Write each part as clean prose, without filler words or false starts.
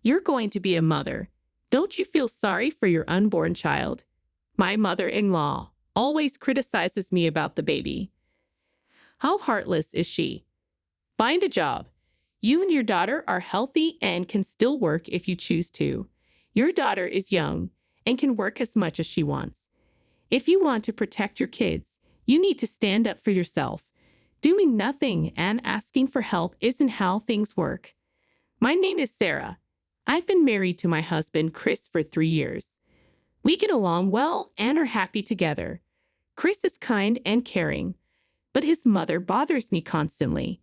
You're going to be a mother. Don't you feel sorry for your unborn child? My mother-in-law always criticizes me about the baby. How heartless is she? Find a job. You and your daughter are healthy and can still work if you choose to. Your daughter is young and can work as much as she wants. If you want to protect your kids, you need to stand up for yourself. Doing nothing and asking for help isn't how things work. My name is Sarah. I've been married to my husband, Chris, for 3 years. We get along well and are happy together. Chris is kind and caring, but his mother bothers me constantly.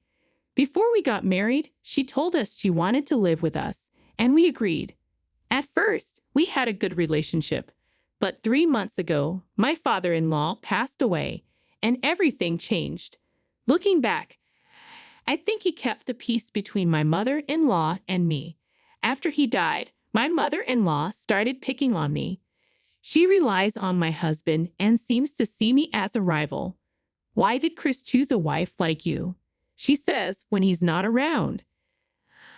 Before we got married, she told us she wanted to live with us, and we agreed. At first, we had a good relationship, but 3 months ago, my father-in-law passed away, and everything changed. Looking back, I think he kept the peace between my mother-in-law and me. After he died, my mother-in-law started picking on me. She relies on my husband and seems to see me as a rival. Why did Chris choose a wife like you? She says when he's not around.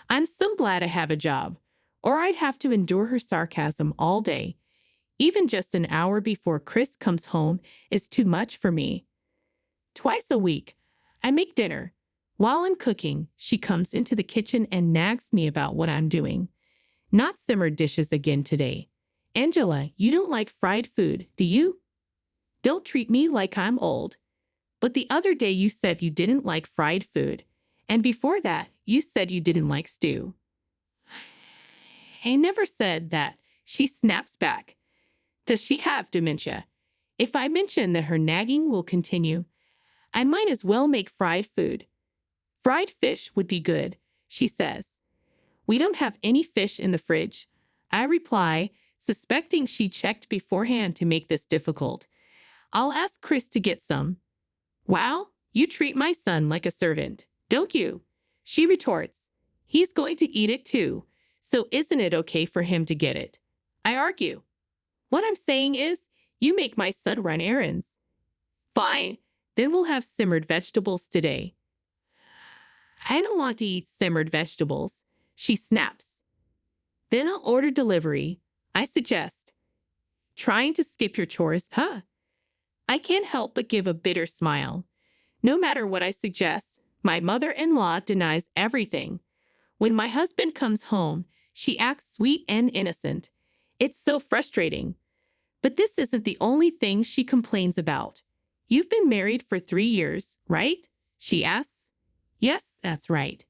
I'm so glad I have a job, or I'd have to endure her sarcasm all day. Even just an hour before Chris comes home is too much for me. Twice a week, I make dinner. While I'm cooking, she comes into the kitchen and nags me about what I'm doing. Not simmered dishes again today. Angela, you don't like fried food, do you? Don't treat me like I'm old. But the other day you said you didn't like fried food, and before that, you said you didn't like stew. I never said that. She snaps back. Does she have dementia? If I mention that her nagging will continue, I might as well make fried food. Fried fish would be good, she says. We don't have any fish in the fridge. I reply, suspecting she checked beforehand to make this difficult. I'll ask Chris to get some. Wow, you treat my son like a servant, don't you? She retorts. He's going to eat it too, so isn't it okay for him to get it? I argue. What I'm saying is, you make my son run errands. Fine, then we'll have simmered vegetables today. I don't want to eat simmered vegetables, she snaps. Then I'll order delivery, I suggest. Trying to skip your chores, huh? I can't help but give a bitter smile. No matter what I suggest, my mother-in-law denies everything. When my husband comes home, she acts sweet and innocent. It's so frustrating. But this isn't the only thing she complains about. You've been married for 3 years, right? She asks. Yes, that's right.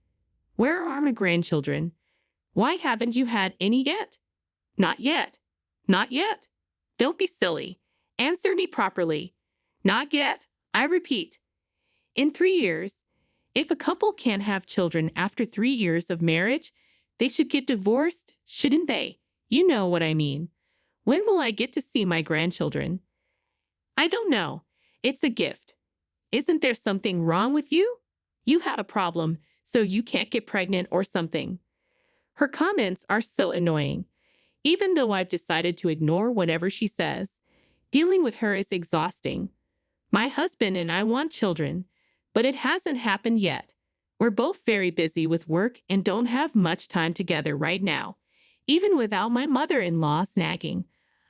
Where are my grandchildren? Why haven't you had any yet? Not yet. Not yet. Don't be silly. Answer me properly. Not yet. I repeat. In 3 years, if a couple can't have children after 3 years of marriage, they should get divorced, shouldn't they? You know what I mean. When will I get to see my grandchildren? I don't know. It's a gift. Isn't there something wrong with you? You have a problem, so you can't get pregnant or something. Her comments are so annoying. Even though I've decided to ignore whatever she says, dealing with her is exhausting. My husband and I want children, but it hasn't happened yet. We're both very busy with work and don't have much time together right now. Even without my mother-in-law nagging,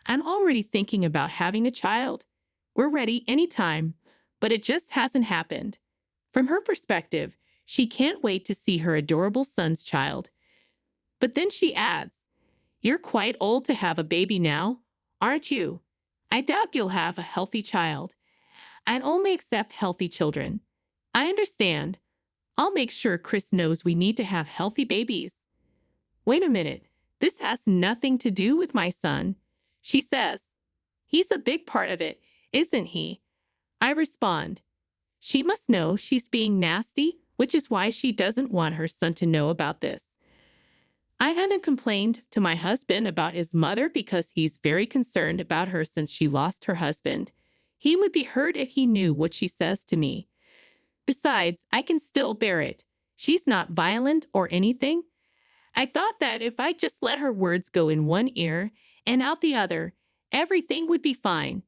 I'm already thinking about having a child. We're ready anytime, but it just hasn't happened. From her perspective, she can't wait to see her adorable son's child. But then she adds, "You're quite old to have a baby now, aren't you? I doubt you'll have a healthy child. I'd only accept healthy children. I understand. I'll make sure Chris knows we need to have healthy babies." Wait a minute. This has nothing to do with my son, she says. He's a big part of it, isn't he? I respond. She must know she's being nasty, which is why she doesn't want her son to know about this. I hadn't complained to my husband about his mother because he's very concerned about her since she lost her husband. He would be hurt if he knew what she says to me. Besides, I can still bear it. She's not violent or anything. I thought that if I just let her words go in one ear and out the other, everything would be fine.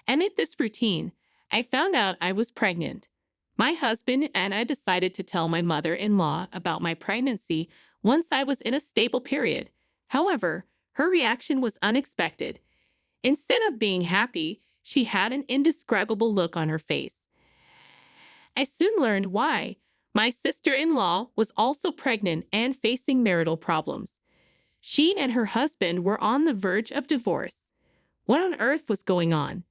Amid this routine, I found out I was pregnant. My husband and I decided to tell my mother-in-law about my pregnancy once I was in a stable period. However, her reaction was unexpected. Instead of being happy, she had an indescribable look on her face. I soon learned why. My sister-in-law was also pregnant and facing marital problems. She and her husband were on the verge of divorce. What on earth was going on?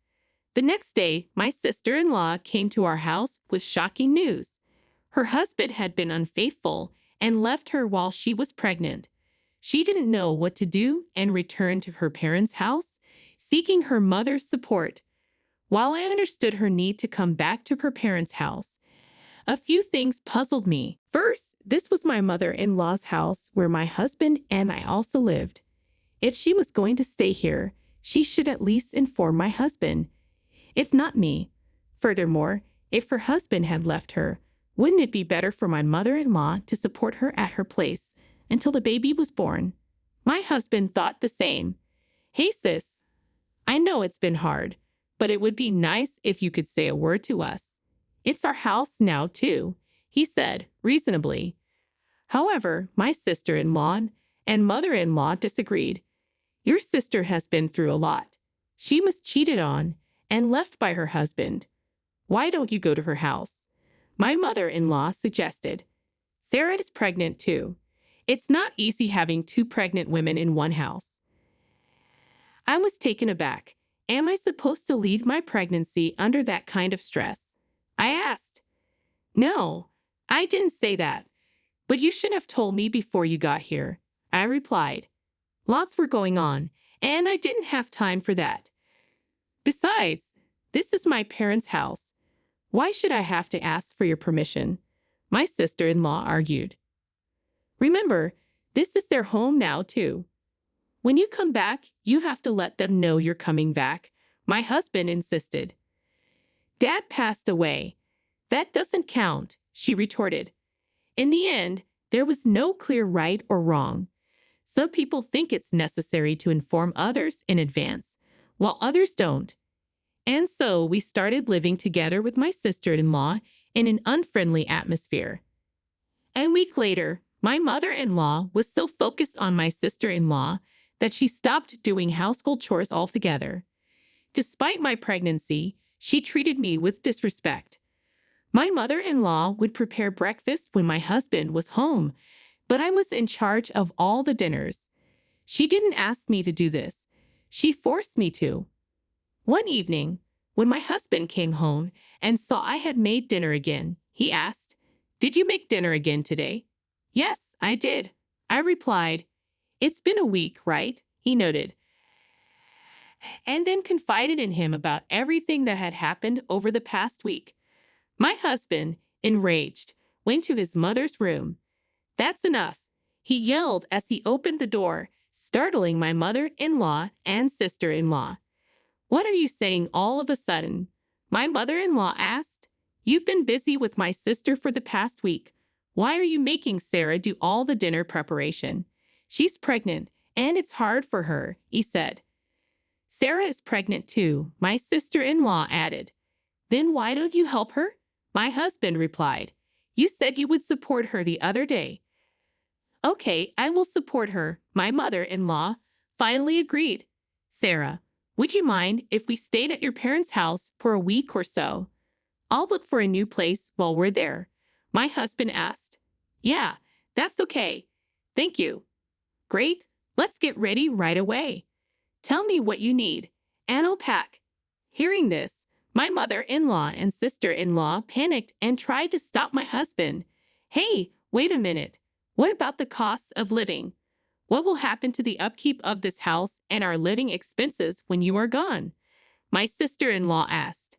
The next day, my sister-in-law came to our house with shocking news. Her husband had been unfaithful and left her while she was pregnant. She didn't know what to do and returned to her parents' house, seeking her mother's support. While I understood her need to come back to her parents' house, a few things puzzled me. First, this was my mother-in-law's house where my husband and I also lived. If she was going to stay here, she should at least inform my husband, if not me. Furthermore, if her husband had left her, wouldn't it be better for my mother-in-law to support her at her place until the baby was born? My husband thought the same. Hey sis, I know it's been hard, but it would be nice if you could say a word to us. It's our house now too, he said reasonably. However, my sister-in-law and mother-in-law disagreed. Your sister has been through a lot. She was cheated on and left by her husband. Why don't you go to her house? My mother-in-law suggested. Sarah is pregnant too. It's not easy having two pregnant women in one house. I was taken aback. Am I supposed to leave my pregnancy under that kind of stress? I asked. No, I didn't say that. But you should have told me before you got here, I replied. Lots were going on, and I didn't have time for that. Besides, this is my parents' house. Why should I have to ask for your permission? My sister-in-law argued. Remember, this is their home now, too. When you come back, you have to let them know you're coming back, my husband insisted. Dad passed away. That doesn't count, she retorted. In the end, there was no clear right or wrong. Some people think it's necessary to inform others in advance, while others don't. And so we started living together with my sister-in-law in an unfriendly atmosphere. A week later, my mother-in-law was so focused on my sister-in-law that she stopped doing household chores altogether. Despite my pregnancy, she treated me with disrespect. My mother-in-law would prepare breakfast when my husband was home, but I was in charge of all the dinners. She didn't ask me to do this. She forced me to. One evening, when my husband came home and saw I had made dinner again, he asked, "Did you make dinner again today?" "Yes, I did," I replied. "It's been a week, right?" he noted, and then confided in him about everything that had happened over the past week. My husband, enraged, went to his mother's room. "That's enough," he yelled as he opened the door, startling my mother-in-law and sister-in-law. "What are you saying all of a sudden?" my mother-in-law asked. "You've been busy with my sister for the past week. Why are you making Sarah do all the dinner preparation? She's pregnant, and it's hard for her," he said. "Sarah is pregnant too," my sister-in-law added. "Then why don't you help her?" my husband replied. "You said you would support her the other day." "Okay, I will support her," my mother-in-law finally agreed. "Sarah, would you mind if we stayed at your parents' house for a week or so? I'll look for a new place while we're there," my husband asked. "Yeah, that's okay. Thank you." "Great, let's get ready right away. Tell me what you need, and I'll pack." Hearing this, my mother-in-law and sister-in-law panicked and tried to stop my husband. "Hey, wait a minute. What about the costs of living? What will happen to the upkeep of this house and our living expenses when you are gone?" my sister-in-law asked.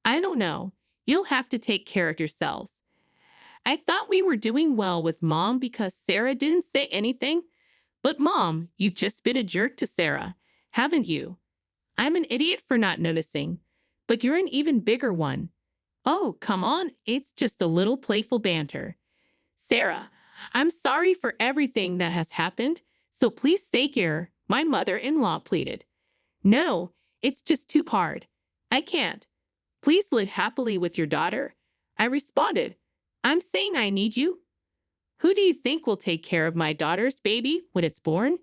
"I don't know. You'll have to take care of yourselves." I thought we were doing well with Mom because Sarah didn't say anything. But Mom, you've just been a jerk to Sarah, haven't you? I'm an idiot for not noticing, but you're an even bigger one. Oh, come on, it's just a little playful banter. "Sarah, I'm sorry for everything that has happened, so please stay here," my mother-in-law pleaded. "No, it's just too hard. I can't. Please live happily with your daughter," I responded. "I'm saying I need you." Who do you think will take care of my daughter's baby when it's born?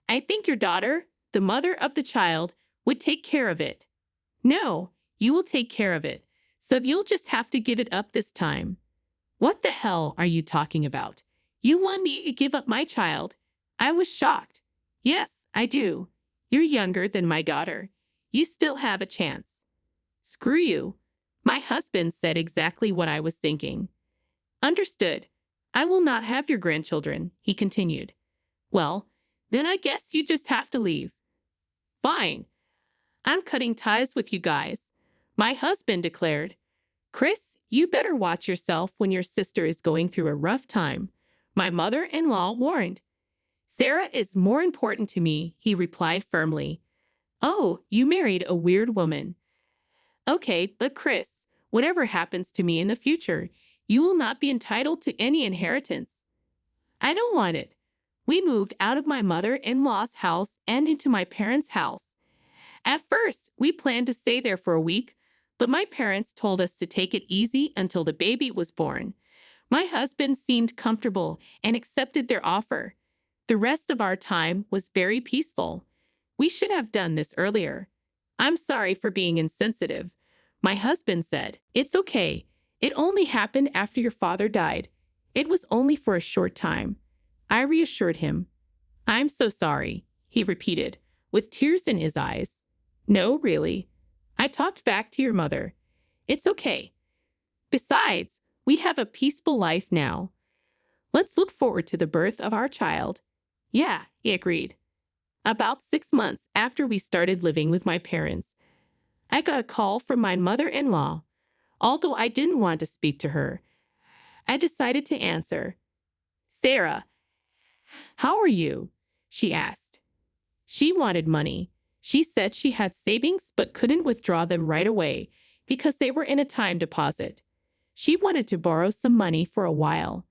I think your daughter, the mother of the child, would take care of it. No, you will take care of it, so you'll just have to give it up this time. What the hell are you talking about? You want me to give up my child? I was shocked. Yes, I do. You're younger than my daughter. You still have a chance. Screw you. My husband said exactly what I was thinking. Understood. I will not have your grandchildren, he continued. Well, then I guess you just have to leave. Fine. I'm cutting ties with you guys, my husband declared. Chris, you better watch yourself when your sister is going through a rough time, my mother-in-law warned. Sarah is more important to me, he replied firmly. Oh, you married a weird woman. Okay, but Chris, whatever happens to me in the future, you will not be entitled to any inheritance. I don't want it. We moved out of my mother-in-law's house and into my parents' house. At first, we planned to stay there for a week, but my parents told us to take it easy until the baby was born. My husband seemed comfortable and accepted their offer. The rest of our time was very peaceful. We should have done this earlier. I'm sorry for being insensitive, my husband said. It's okay. It only happened after your father died. It was only for a short time. I reassured him. I'm so sorry, he repeated, with tears in his eyes. No, really. I talked back to your mother. It's okay. Besides, we have a peaceful life now. Let's look forward to the birth of our child. Yeah, he agreed. About 6 months after we started living with my parents, I got a call from my mother-in-law. Although I didn't want to speak to her, I decided to answer. Sarah, how are you? She asked. She wanted money. She said she had savings but couldn't withdraw them right away because they were in a time deposit. She wanted to borrow some money for a while.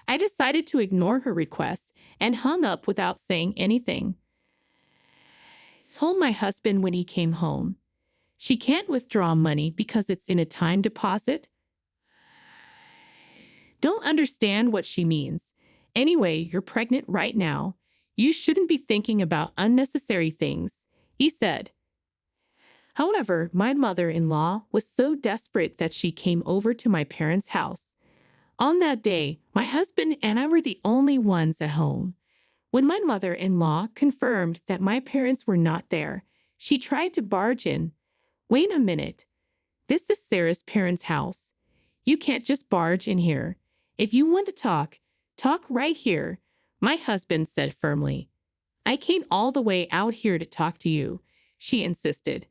I decided to ignore her request and hung up without saying anything. Told my husband when he came home. She can't withdraw money because it's in a time deposit. Don't understand what she means. Anyway, you're pregnant right now. You shouldn't be thinking about unnecessary things, he said. However, my mother-in-law was so desperate that she came over to my parents' house. On that day, my husband and I were the only ones at home. When my mother-in-law confirmed that my parents were not there, she tried to barge in. Wait a minute. This is Sarah's parents' house. You can't just barge in here. If you want to talk, talk right here, my husband said firmly. I came all the way out here to talk to you, she insisted.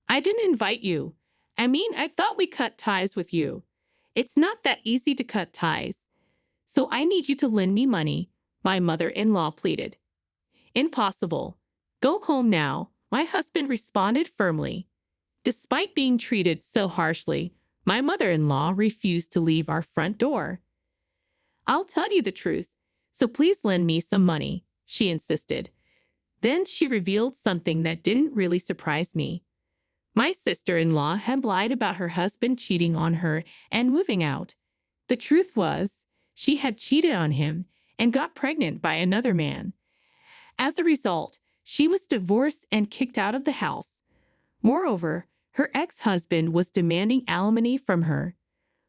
I didn't invite you. I thought we cut ties with you. It's not that easy to cut ties. So I need you to lend me money, my mother-in-law pleaded. Impossible. Go home now, my husband responded firmly. Despite being treated so harshly, my mother-in-law refused to leave our front door. I'll tell you the truth, so please lend me some money, she insisted. Then she revealed something that didn't really surprise me. My sister-in-law had lied about her husband cheating on her and moving out. The truth was, she had cheated on him and got pregnant by another man. As a result, she was divorced and kicked out of the house. Moreover, her ex-husband was demanding alimony from her.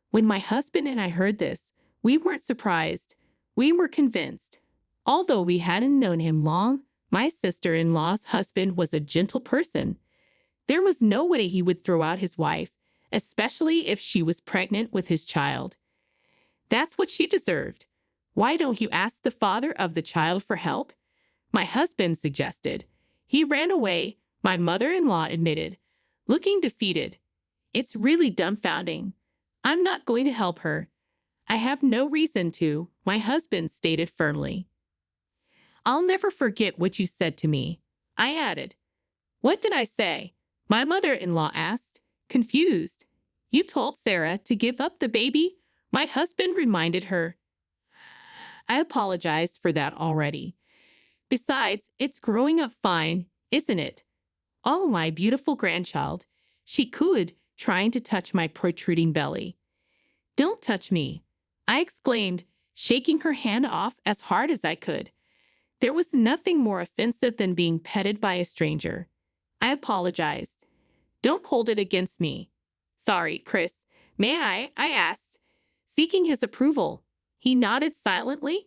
When my husband and I heard this, we weren't surprised. We were convinced. Although we hadn't known him long, my sister-in-law's husband was a gentle person. There was no way he would throw out his wife, especially if she was pregnant with his child. That's what she deserved. Why don't you ask the father of the child for help? My husband suggested. He ran away, my mother-in-law admitted, looking defeated. It's really dumbfounding. I'm not going to help her. I have no reason to, my husband stated firmly. I'll never forget what you said to me, I added. What did I say? My mother-in-law asked, confused. You told Sarah to give up the baby? My husband reminded her. I apologized for that already. Besides, it's growing up fine, isn't it? Oh, my beautiful grandchild, she cooed, trying to touch my protruding belly. Don't touch me, I exclaimed, shaking her hand off as hard as I could. There was nothing more offensive than being petted by a stranger. I apologized. Don't hold it against me. Sorry, Chris. May I asked, seeking his approval. He nodded silently.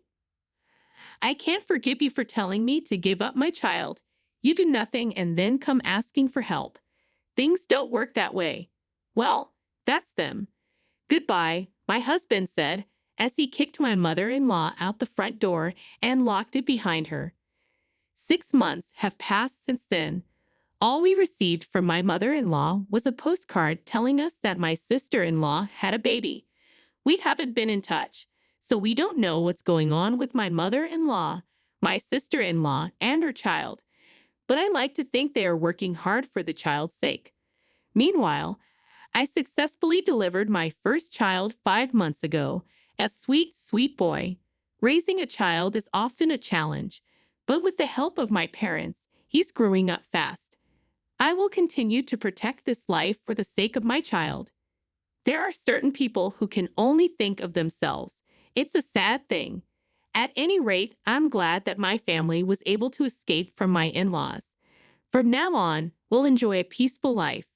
I can't forgive you for telling me to give up my child. You do nothing and then come asking for help. Things don't work that way. Well, that's them. Goodbye, my husband said, as he kicked my mother-in-law out the front door and locked it behind her. 6 months have passed since then. All we received from my mother-in-law was a postcard telling us that my sister-in-law had a baby. We haven't been in touch, so we don't know what's going on with my mother-in-law, my sister-in-law, and her child. But I like to think they are working hard for the child's sake. Meanwhile, I successfully delivered my first child 5 months ago, a sweet, sweet boy. Raising a child is often a challenge, but with the help of my parents, he's growing up fast. I will continue to protect this life for the sake of my child. There are certain people who can only think of themselves. It's a sad thing. At any rate, I'm glad that my family was able to escape from my in-laws. From now on, we'll enjoy a peaceful life.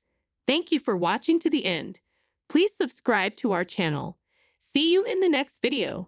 Thank you for watching to the end. Please subscribe to our channel. See you in the next video.